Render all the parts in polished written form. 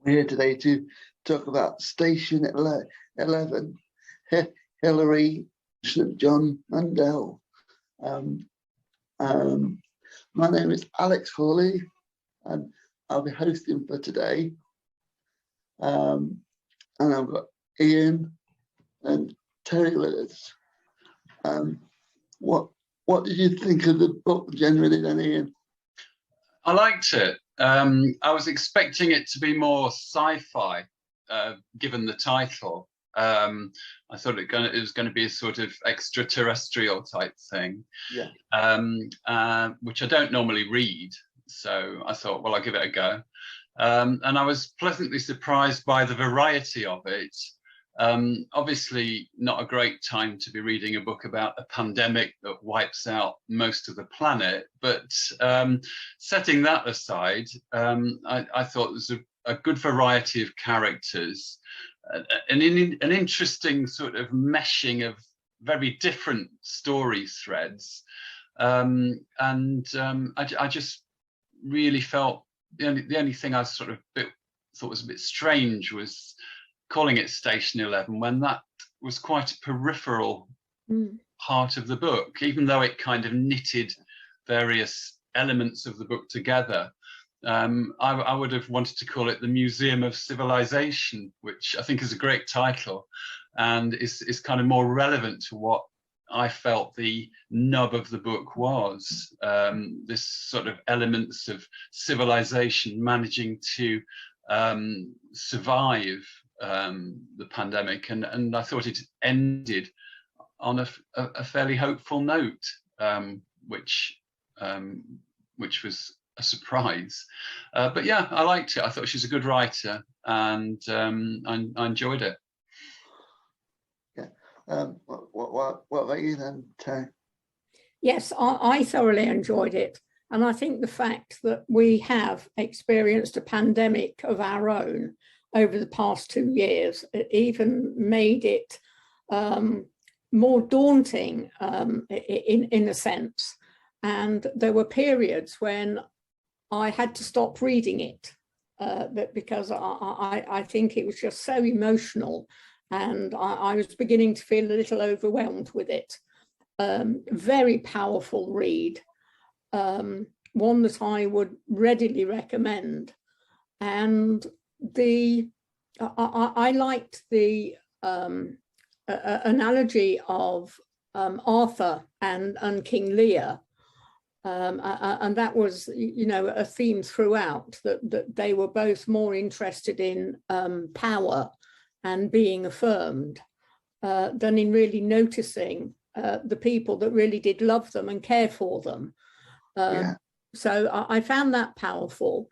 We're here today to talk about Station 11, Hillary, John Mandel. My name is Alex Hawley, and I'll be hosting for today. And I've got Ian and Terri with us. What did you think of the book generally then, Ian? I liked it. I was expecting it to be more sci-fi, given the title. I thought it was going to be a sort of extraterrestrial type thing, which I don't normally read. So I thought, well, I'll give it a go. And I was pleasantly surprised by the variety of it. Obviously not a great time to be reading a book about a pandemic that wipes out most of the planet, but setting that aside, I thought there was a good variety of characters, an interesting sort of meshing of very different story threads, and I just really felt the only thing I sort of thought was a bit strange was calling it Station 11 when that was quite a peripheral part of the book, even though it kind of knitted various elements of the book together. I would have wanted to call it the Museum of Civilization, which I think is a great title and is kind of more relevant to what I felt the nub of the book was. This sort of elements of civilization managing to survive the pandemic, and I thought it ended on a fairly hopeful note, which was a surprise. But yeah, I liked it. I thought she's a good writer, and I enjoyed it. Yeah. What about you then, Terri? Yes, I thoroughly enjoyed it. And I think the fact that we have experienced a pandemic of our own over the past 2 years, it even made it more daunting in a sense. And there were periods when I had to stop reading it because I think it was just so emotional, and I was beginning to feel a little overwhelmed with it. Very powerful read. One that I would readily recommend. And I liked the analogy of Arthur and King Lear, and that was, a theme throughout, that they were both more interested in power and being affirmed than in really noticing the people that really did love them and care for them. So I found that powerful.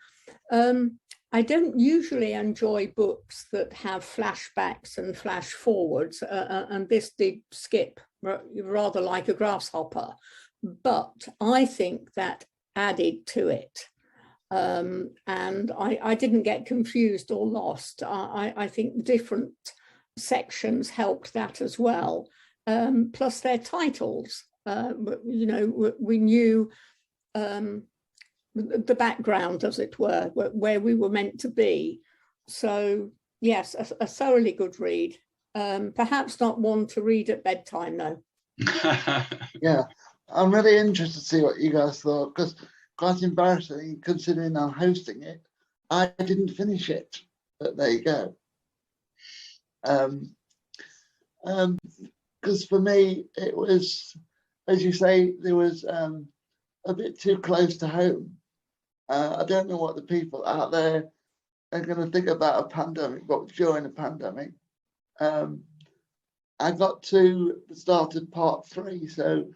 I don't usually enjoy books that have flashbacks and flash forwards, and this did skip rather like a grasshopper, but I think that added to it. And I didn't get confused or lost. I think different sections helped that as well, plus their titles. We knew the background, as it were, where we were meant to be. So yes, a thoroughly good read. Perhaps not one to read at bedtime, though. Yeah, I'm really interested to see what you guys thought, because quite embarrassing considering I'm hosting it. I didn't finish it, but there you go. Because for me, it was, as you say, there was a bit too close to home. I don't know what the people out there are going to think about a pandemic, but during a pandemic. I got to the start of part 3, so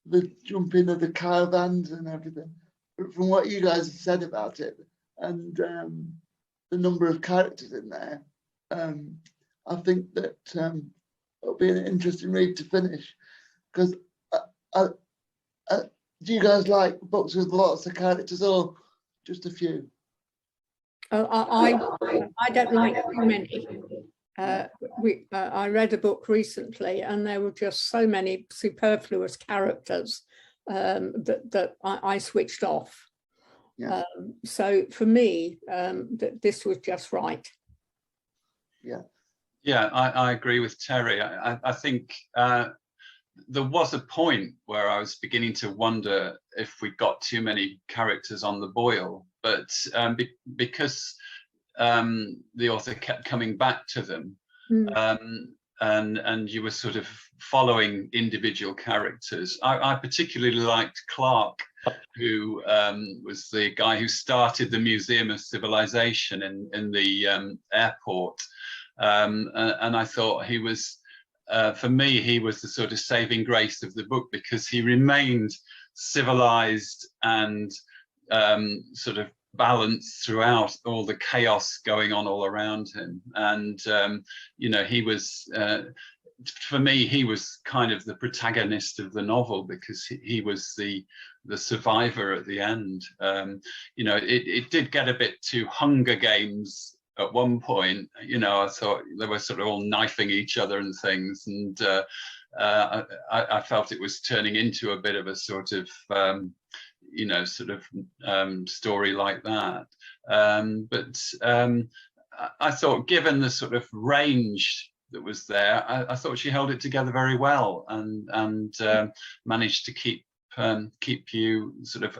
the jumping of the caravans and everything. But from what you guys have said about it and the number of characters in there, I think that it'll be an interesting read to finish. Because do you guys like books with lots of characters or just a few? I don't like too many. I read a book recently, and there were just so many superfluous characters that I switched off. Yeah. So for me, this was just right. Yeah. Yeah, I agree with Terry. I think there was a point where I was beginning to wonder if we got too many characters on the boil, but because the author kept coming back to them, and you were sort of following individual characters. I particularly liked Clark, who was the guy who started the Museum of Civilization in the airport. And I thought he was, for me, he was the sort of saving grace of the book, because he remained civilized and sort of balanced throughout all the chaos going on all around him. And, you know, he was, for me, he was kind of the protagonist of the novel, because he was the survivor at the end. You know, it did get a bit too Hunger Games at one point. You know, I thought they were sort of all knifing each other and things, and I felt it was turning into a bit of a sort of you know, sort of story like that. But I thought, given the sort of range that was there, I thought she held it together very well, and managed to keep you sort of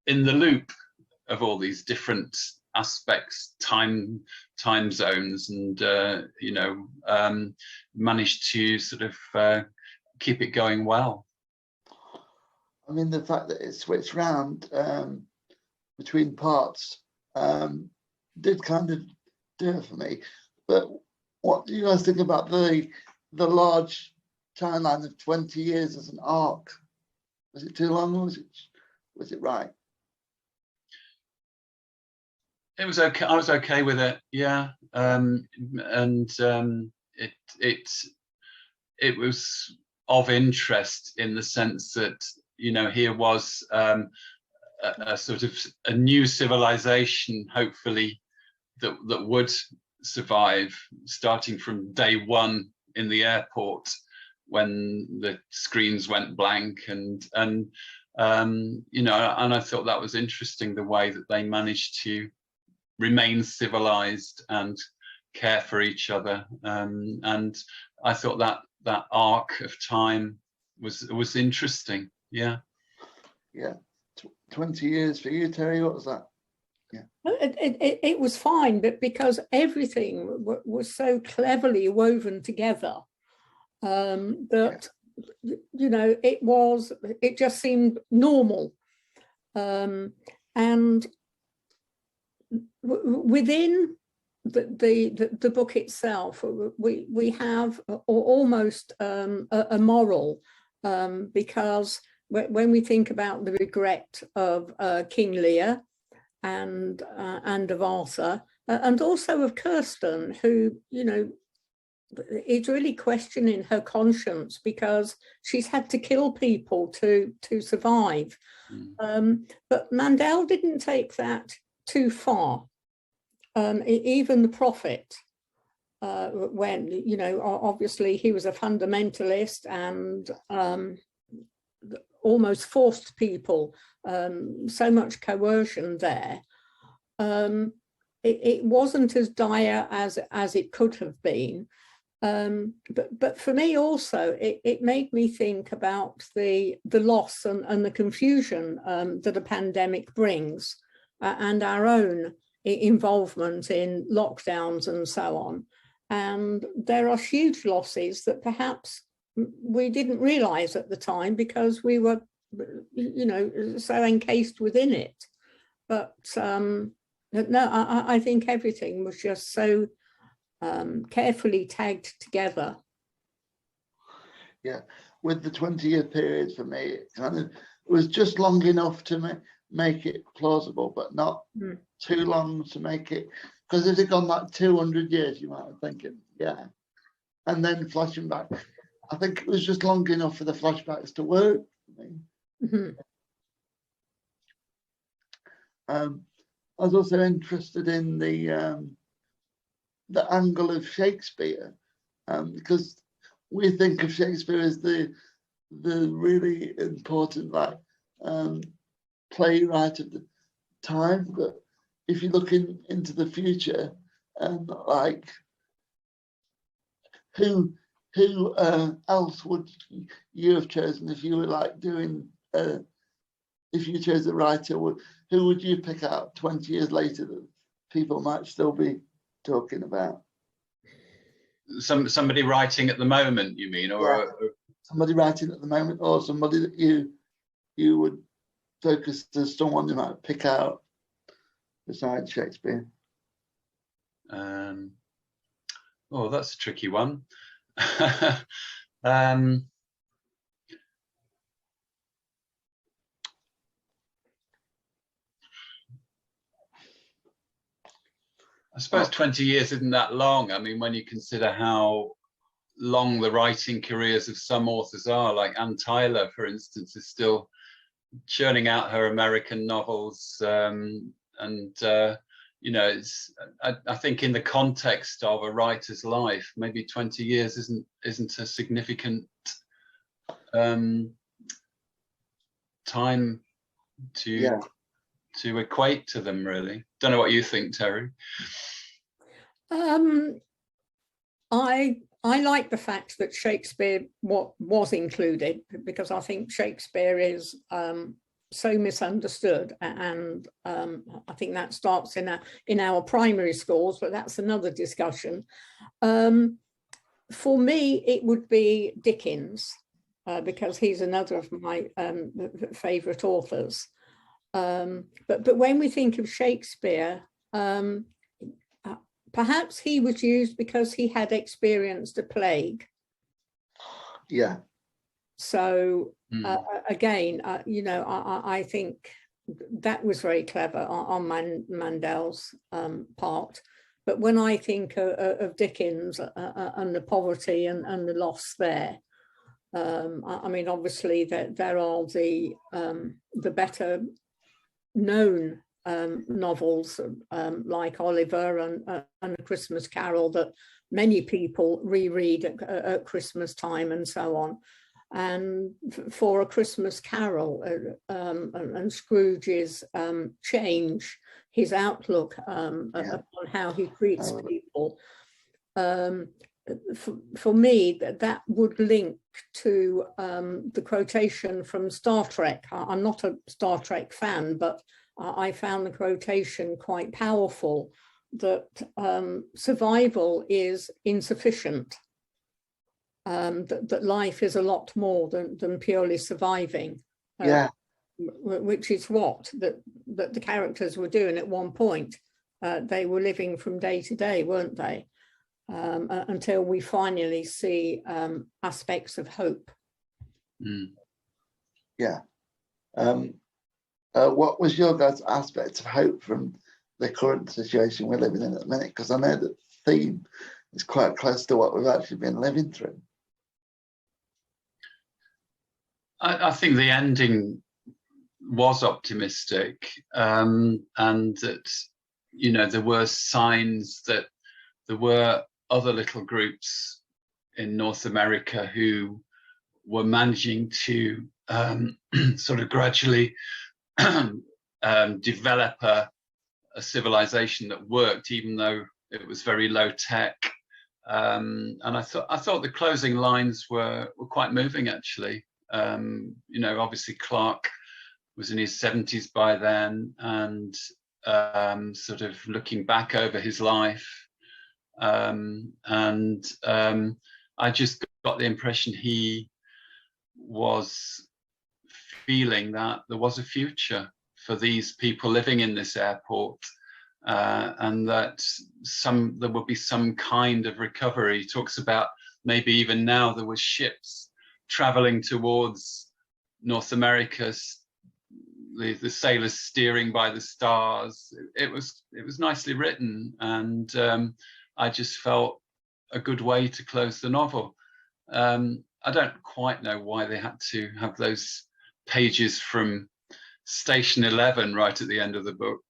in the loop of all these different aspects, time zones, and you know, managed to sort of keep it going well. I mean, the fact that it switched round between parts did kind of do it for me. But what do you guys think about the large timeline of 20 years as an arc? Was it too long, or was it right? It was okay. I was okay with it. Yeah, and it was of interest in the sense that, you know, here was a sort of a new civilization, hopefully, that would survive, starting from day one in the airport when the screens went blank, and you know, and I thought that was interesting, the way that they managed to remain civilized and care for each other, and I thought that arc of time was interesting. Yeah. 20 years for you, Terry. What was that? Yeah. It was fine, but because everything was so cleverly woven together, that you know, it just seemed normal, and within the book itself, we have almost a moral, because when we think about the regret of King Lear and of Arthur, and also of Kirsten, who, you know, is really questioning her conscience because she's had to kill people to survive. But Mandel didn't take that too far. Even the prophet, when, you know, obviously he was a fundamentalist and almost forced people, so much coercion there. It wasn't as dire as it could have been. But for me also, it made me think about the loss and the confusion that a pandemic brings, and our own involvement in lockdowns and so on. And there are huge losses that perhaps we didn't realize at the time because we were, you know, so encased within it. But no, I think everything was just so carefully tagged together. Yeah, with the 20-year period, for me, it was just long enough to make it plausible, but not too long to make it, because if it had gone like 200 years, you might have thinking, yeah. And then flashing back, I think it was just long enough for the flashbacks to work for me. I was also interested in the angle of Shakespeare, because we think of Shakespeare as the really important, like, playwright of the time, but if you're looking into the future, and like who else would you have chosen if you were like doing if you chose a writer, who would you pick out 20 years later that people might still be talking about? Somebody writing at the moment, you mean, or somebody writing at the moment, or somebody that you would focus as someone you might pick out besides Shakespeare? Oh, that's a tricky one. I suppose 20 years isn't that long. I mean, when you consider how long the writing careers of some authors are, like Anne Tyler, for instance, is still churning out her American novels. You know, it's, I think in the context of a writer's life, maybe 20 years isn't a significant time to equate to them, really. Don't know what you think, Terri. I like the fact that Shakespeare was included, because I think Shakespeare is so misunderstood, and I think that starts in our primary schools, but that's another discussion. For me, it would be Dickens, because he's another of my favourite authors. But when we think of Shakespeare, perhaps he was used because he had experienced a plague. Yeah. So again, you know, I think that was very clever on Mandel's part. But when I think of Dickens and the poverty and the loss there, I mean, obviously there are the better known novels like Oliver and A Christmas Carol that many people reread at Christmas time and so on. And for A Christmas Carol and Scrooge's change, his outlook upon how he treats people, for me, that would link to the quotation from Star Trek. I'm not a Star Trek fan, but I found the quotation quite powerful, that survival is insufficient, that life is a lot more than purely surviving. Which is what that the characters were doing at one point. They were living from day to day, weren't they? Until we finally see aspects of hope. What was your guys' aspect of hope from the current situation we're living in at the minute? Because I know that the theme is quite close to what we've actually been living through. I think the ending was optimistic, and that, you know, there were signs that there were other little groups in North America who were managing to sort of gradually develop a civilization that worked, even though it was very low tech. And I thought the closing lines were quite moving, actually. You know, obviously Clark was in his 70s by then, and sort of looking back over his life. I just got the impression he was feeling that there was a future for these people living in this airport, and that there would be some kind of recovery. He talks about maybe even now there were ships traveling towards North America, the sailors steering by the stars. It was nicely written, and I just felt a good way to close the novel. I don't quite know why they had to have those pages from Station 11 right at the end of the book.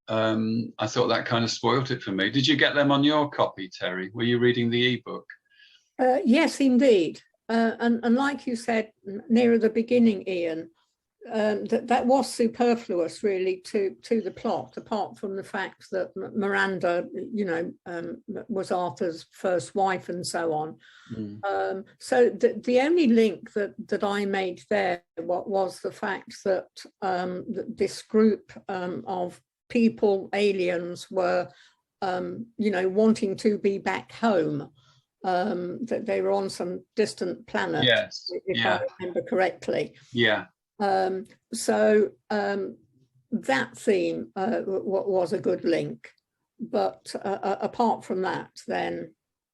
I thought that kind of spoiled it for me. Did you get them on your copy, Terri? Were you reading the ebook? Yes, indeed. And like you said nearer the beginning, Ian, that was superfluous, really, to the plot, apart from the fact that Miranda, you know, was Arthur's first wife and so on. So the only link that I made there was the fact that this group of people, aliens, were, you know, wanting to be back home. That they were on some distant planet, yes, if I remember correctly. Yeah. So that theme was a good link, but apart from that, then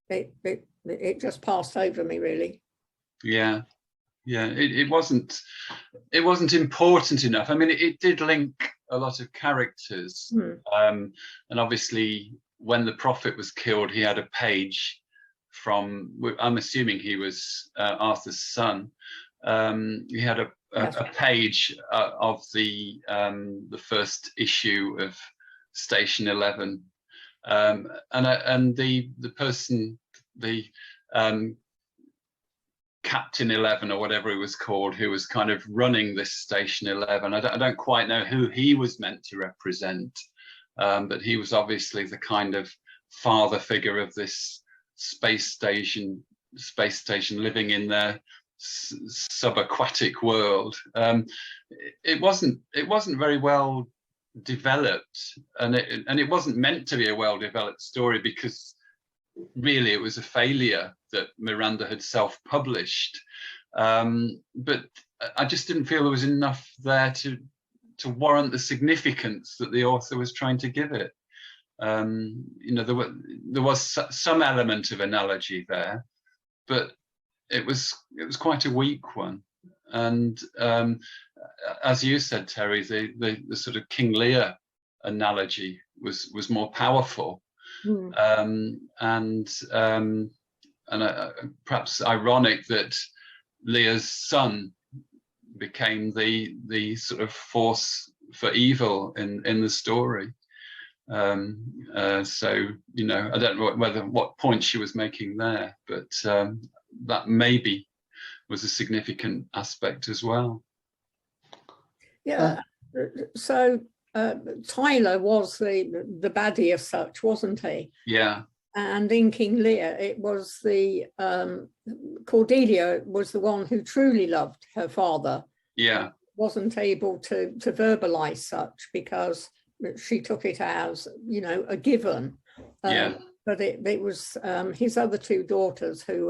it just passed over me, really. Yeah, it wasn't important enough. I mean, it did link a lot of characters, and obviously when the prophet was killed, he had a page from, I'm assuming he was Arthur's son. He had a page of the first issue of Station 11, and the person, the Captain 11 or whatever he was called, who was kind of running this Station 11. I don't quite know who he was meant to represent, but he was obviously the kind of father figure of this space station living in their subaquatic world. It wasn't very well developed, and it wasn't meant to be a well developed story, because really it was a failure that Miranda had self-published, but I just didn't feel there was enough there to warrant the significance that the author was trying to give it. You know, there was some element of analogy there, but it was quite a weak one. And as you said, Terry, the sort of King Lear analogy was more powerful, and perhaps ironic that Lear's son became the sort of force for evil in the story. So, you know, I don't know what point she was making there, but that maybe was a significant aspect as well. Yeah. So Tyler was the baddie as such, wasn't he? Yeah. And in King Lear, it was the Cordelia was the one who truly loved her father. Yeah. Wasn't able to verbalize such because she took it as, you know, a given. But it was his other two daughters who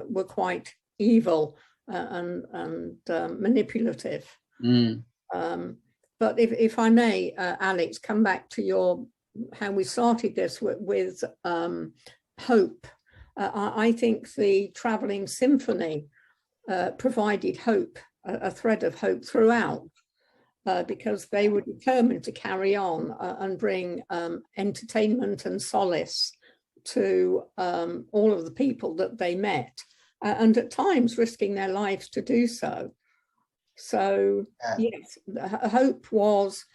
were quite evil and manipulative. But if I may, Alex, come back to how we started this with hope. I think the traveling symphony provided hope, a thread of hope throughout, because they were determined to carry on and bring entertainment and solace to all of the people that they met, and at times risking their lives to do so. So yes, hope was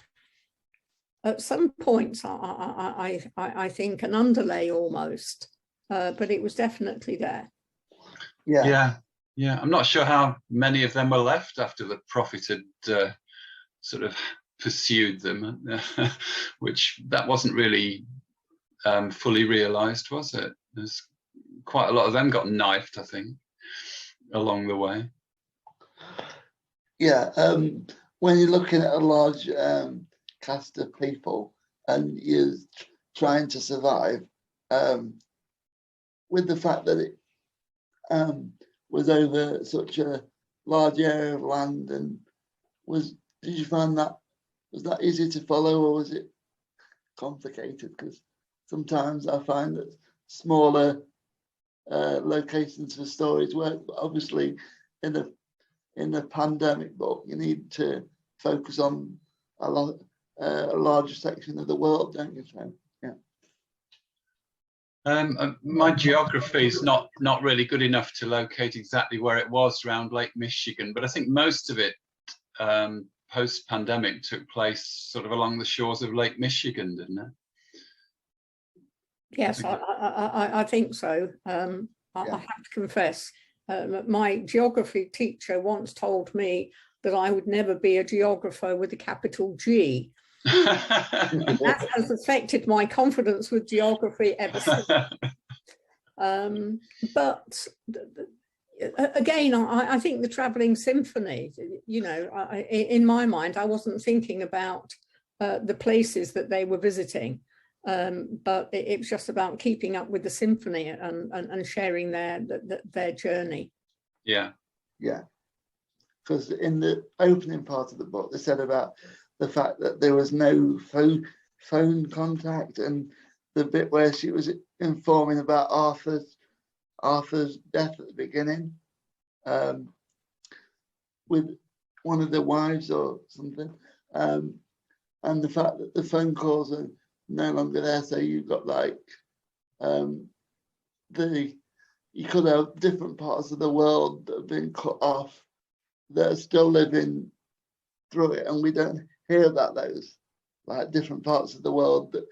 at some points, I think, an underlay almost, but it was definitely there. Yeah. I'm not sure how many of them were left after the prophet had sort of pursued them, which that wasn't really fully realized, was it? There's quite a lot of them got knifed, I think, along the way. Yeah, when you're looking at a large cast of people and you're trying to survive, with the fact that it was over such a large area of land, and did you find that, was that easy to follow, or was it complicated? Because sometimes I find that smaller locations for stories work, but obviously in the pandemic book you need to focus on a larger section of the world, don't you? So my geography is not really good enough to locate exactly where it was around Lake Michigan, but I think most of it post-pandemic took place sort of along the shores of Lake Michigan, didn't it? Yes, I think so. I have to confess, my geography teacher once told me that I would never be a geographer with a capital G. That has affected my confidence with geography ever since. But again, I think the travelling symphony, you know, in my mind, I wasn't thinking about the places that they were visiting, but it was just about keeping up with the symphony and sharing their journey. Yeah. Yeah. Because in the opening part of the book, they said about the fact that there was no phone contact, and the bit where she was informing about Arthur's death at the beginning, with one of the wives or something, and the fact that the phone calls are no longer there. So you've got like you could have different parts of the world that have been cut off that are still living through it, and we don't hear about those, like different parts of the world that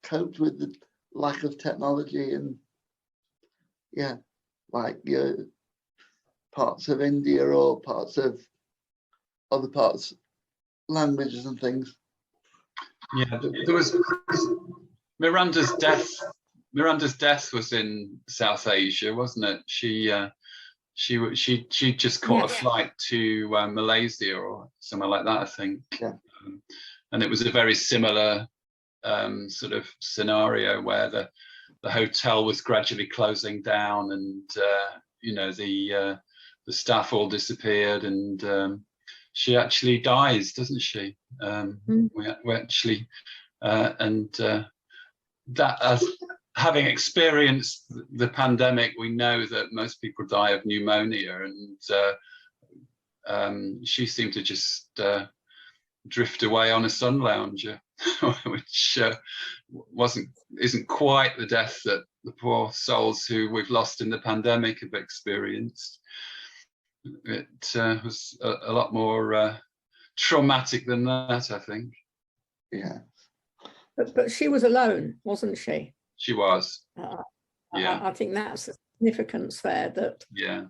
coped with the lack of technology, and yeah, like parts of India or parts of other parts, languages and things. Yeah, there was Miranda's death. Miranda's death was in South Asia, wasn't it? She just caught a flight to Malaysia or somewhere like that, I think. Yeah. And it was a very similar sort of scenario where the hotel was gradually closing down, and you know, the staff all disappeared, and she actually dies, doesn't she? We actually that, as having experienced the pandemic, we know that most people die of pneumonia, and she seemed to just drift away on a sun lounger, which isn't quite the death that the poor souls who we've lost in the pandemic have experienced. It was a lot more traumatic than that, I think. Yeah. But she was alone, wasn't she? She was. Yeah. I think that's the significance there, that yeah.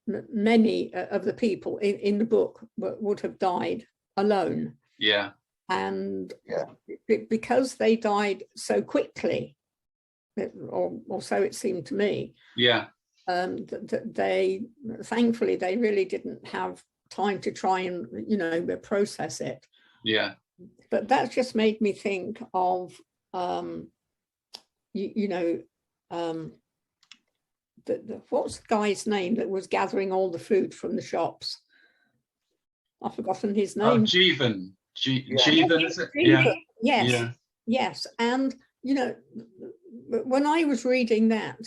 Many of the people in the book would have died alone. Yeah. And because they died so quickly, or so it seemed to me. Yeah. They thankfully they really didn't have time to try and, you know, process it. Yeah. But that just made me think of what's the guy's name that was gathering all the food from the shops? I've forgotten his name. Oh, Jeevan. Jeevan, is it? Yeah. Yes. Yeah. Yes. And, you know, when I was reading that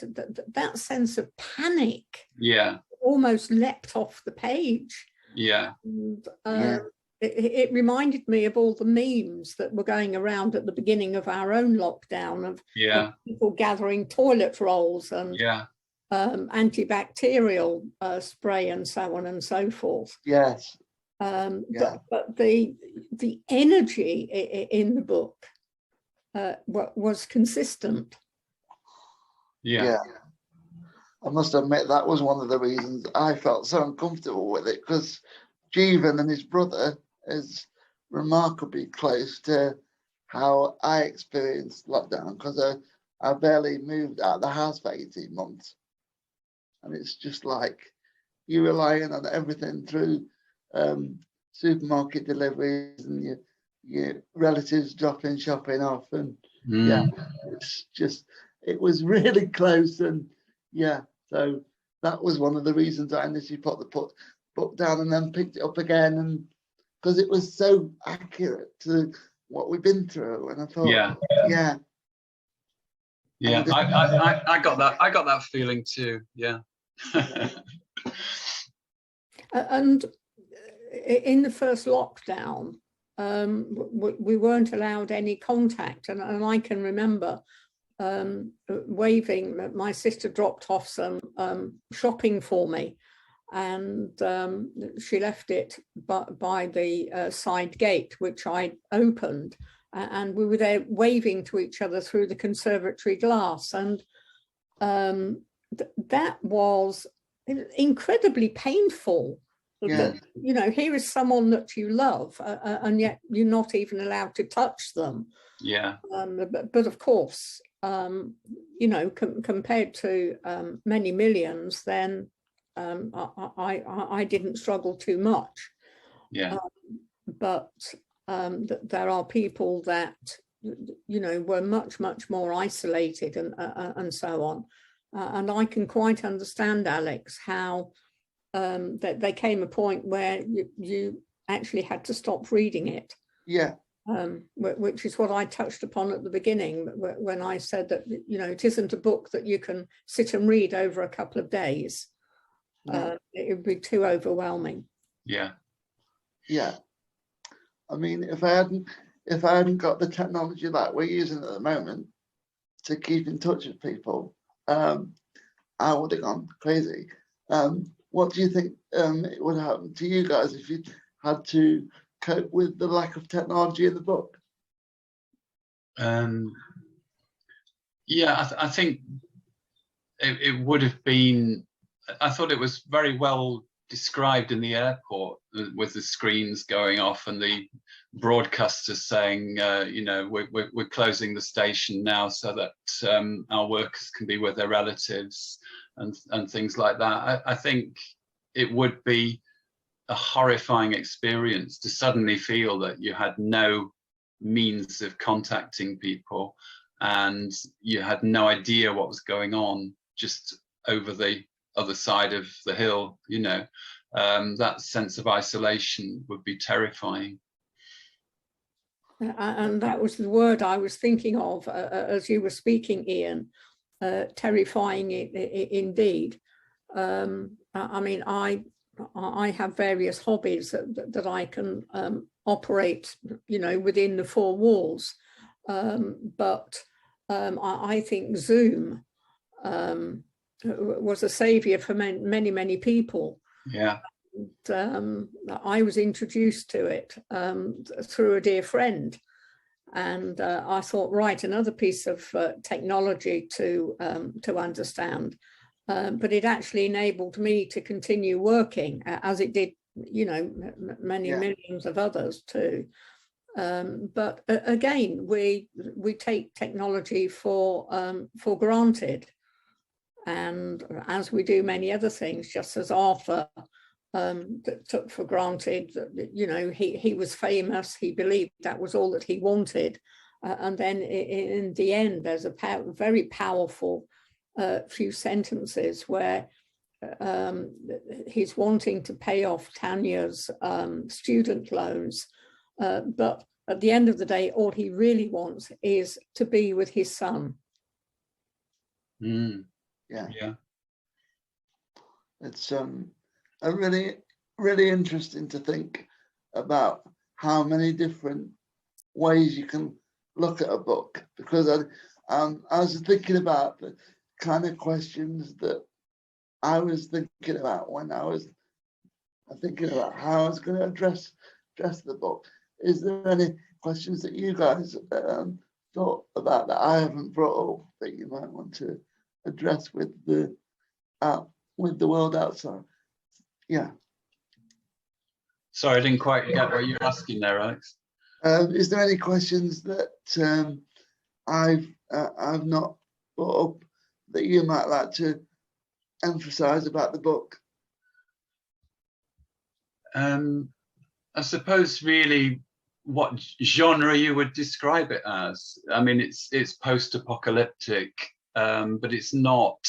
sense of panic almost leapt off the page. Yeah. And, it reminded me of all the memes that were going around at the beginning of our own lockdown of people gathering toilet rolls and antibacterial spray and so on and so forth. Yes. But the energy in the book was consistent. Yeah. I must admit that was one of the reasons I felt so uncomfortable with it, because Jeevan and his brother is remarkably close to how I experienced lockdown, because I barely moved out of the house for 18 months. And it's just like you're relying on everything through supermarket deliveries and your relatives dropping shopping off. And it's just, it was really close. And so that was one of the reasons I initially put the book down and then picked it up again, and because it was so accurate to what we've been through. And I thought, I got that feeling too. Yeah. And in the first lockdown, we weren't allowed any contact, and I can remember waving. My sister dropped off some shopping for me, and she left it by the side gate, which I opened, and we were there waving to each other through the conservatory glass, and that was incredibly painful Yeah. That, you know, here is someone that you love, and yet you're not even allowed to touch them. Yeah. But of course, you know, compared to many millions, then I didn't struggle too much. Yeah. But there are people that, you know, were much more isolated and so on. And I can quite understand, Alex, how that there came a point where you actually had to stop reading it. Yeah. Which is what I touched upon at the beginning when I said that, you know, it isn't a book that you can sit and read over a couple of days. No. It would be too overwhelming. Yeah. Yeah. I mean, if I hadn't got the technology that we're using at the moment to keep in touch with people, I would have gone crazy. What do you think it would happen to you guys if you had to cope with the lack of technology in the book? Yeah, I think it would have been. I thought it was very well described in the airport with the screens going off and the broadcasters saying, you know, we're closing the station now so that our workers can be with their relatives and things like that. I think it would be a horrifying experience to suddenly feel that you had no means of contacting people and you had no idea what was going on just over the other side of the hill. You know, that sense of isolation would be terrifying. And that was the word I was thinking of as you were speaking, Ian. Terrifying indeed. I mean, I have various hobbies that I can operate, you know, within the four walls. But I think Zoom was a savior for many people. Yeah. I was introduced to it through a dear friend. And I thought, right, another piece of technology to understand. But it actually enabled me to continue working, as it did, you know, many millions of others too. But again, we take technology for granted, and as we do many other things, just as Arthur took for granted that, you know, he was famous, he believed that was all that he wanted, and then in the end, there's a very powerful few sentences where he's wanting to pay off Tanya's student loans, but at the end of the day, all he really wants is to be with his son. Yeah. It's a really interesting to think about how many different ways you can look at a book, because I was thinking about the kind of questions that I was thinking about when I was thinking about how I was going to address the book. Is there any questions that you guys thought about that I haven't brought up that you might want to address with the world outside? Yeah. Sorry, I didn't quite get what you're asking there, Alex. Is there any questions that I've not brought up that you might like to emphasize about the book? I suppose really what genre you would describe it as. I mean, it's post-apocalyptic, but it's not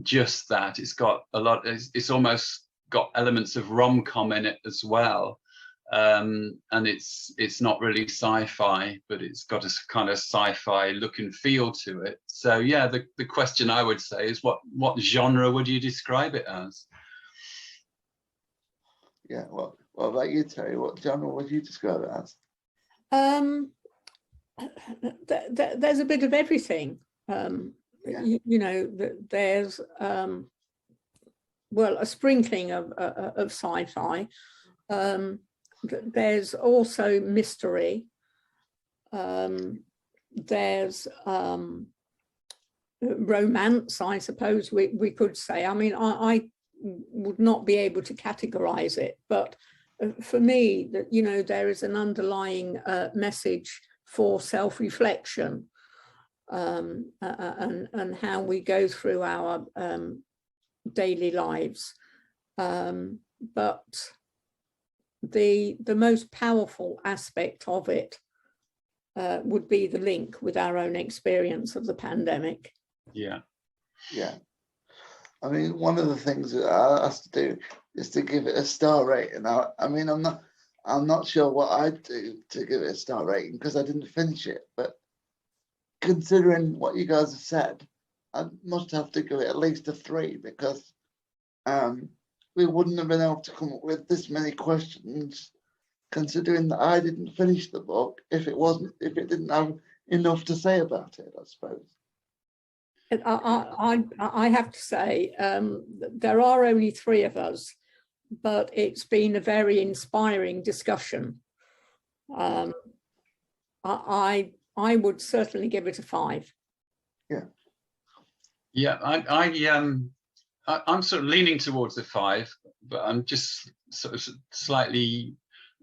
just that. It's got a lot. It's almost got elements of rom-com in it as well, and it's not really sci-fi, but it's got a kind of sci-fi look and feel to it. So yeah, the question I would say is what genre would you describe it as? Yeah, what about you, Terri? What genre would you describe it as? There's a bit of everything. You know, there's well, a sprinkling of sci-fi. There's also mystery. There's romance, I suppose we could say. I mean, would not be able to categorize it. But for me, that, you know, there is an underlying message for self-reflection, and how we go through our daily lives. But the most powerful aspect of it would be the link with our own experience of the pandemic. Yeah. Yeah. I mean, one of the things that I have to do is to give it a star rating. I mean, I'm not sure what I'd do to give it a star rating because I didn't finish it. But considering what you guys have said, I must have to give it at least a 3 because we wouldn't have been able to come up with this many questions, considering that I didn't finish the book if it didn't have enough to say about it, I suppose. I have to say, there are only 3 of us, but it's been a very inspiring discussion. I would certainly give it a 5. Yeah. Yeah, I'm sort of leaning towards a 5, but I'm just sort of slightly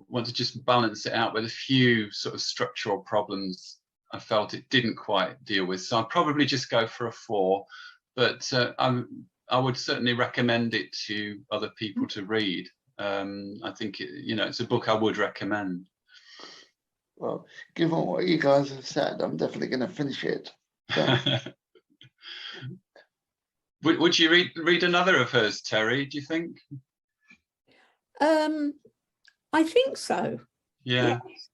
want to just balance it out with a few sort of structural problems I felt it didn't quite deal with. So I'll probably just go for a 4, but I would certainly recommend it to other people to read. I think it's a book I would recommend. Well, given what you guys have said, I'm definitely going to finish it. So. Would you read another of hers, Terry, do you think? I think so. Yeah. Yes.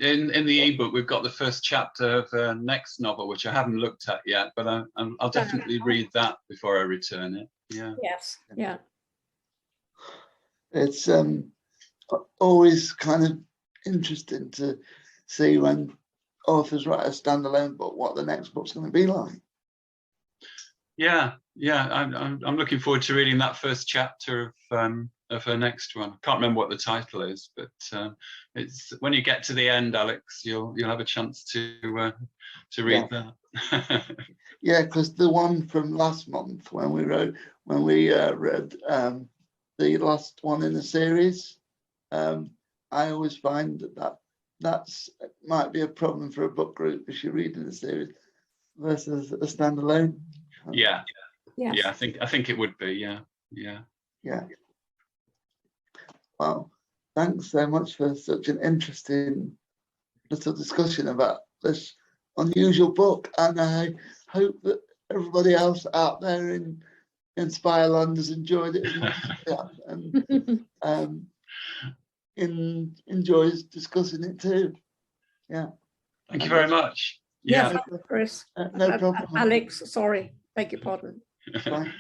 In the ebook, we've got the first chapter of the next novel, which I haven't looked at yet, but I'll definitely read that before I return it. Yeah. Yes. Yeah. It's always kind of interesting to see when authors write a standalone book, what the next book's going to be like. Yeah. I'm looking forward to reading that first chapter of her next one. I can't remember what the title is, but it's when you get to the end, Alex, you'll have a chance to read that. Yeah, because the one from last month when we read the last one in the series, I always find that's might be a problem for a book group if you're reading the series versus a standalone. Yeah. Yes. Yeah, I think it would be. Yeah. Well, thanks so much for such an interesting little discussion about this unusual book, and I hope that everybody else out there in Spireland has enjoyed it as much as we have, and enjoys discussing it too. Yeah. Thank you very much. Yeah, Chris. No problem. Alex, sorry, beg your pardon. Fine.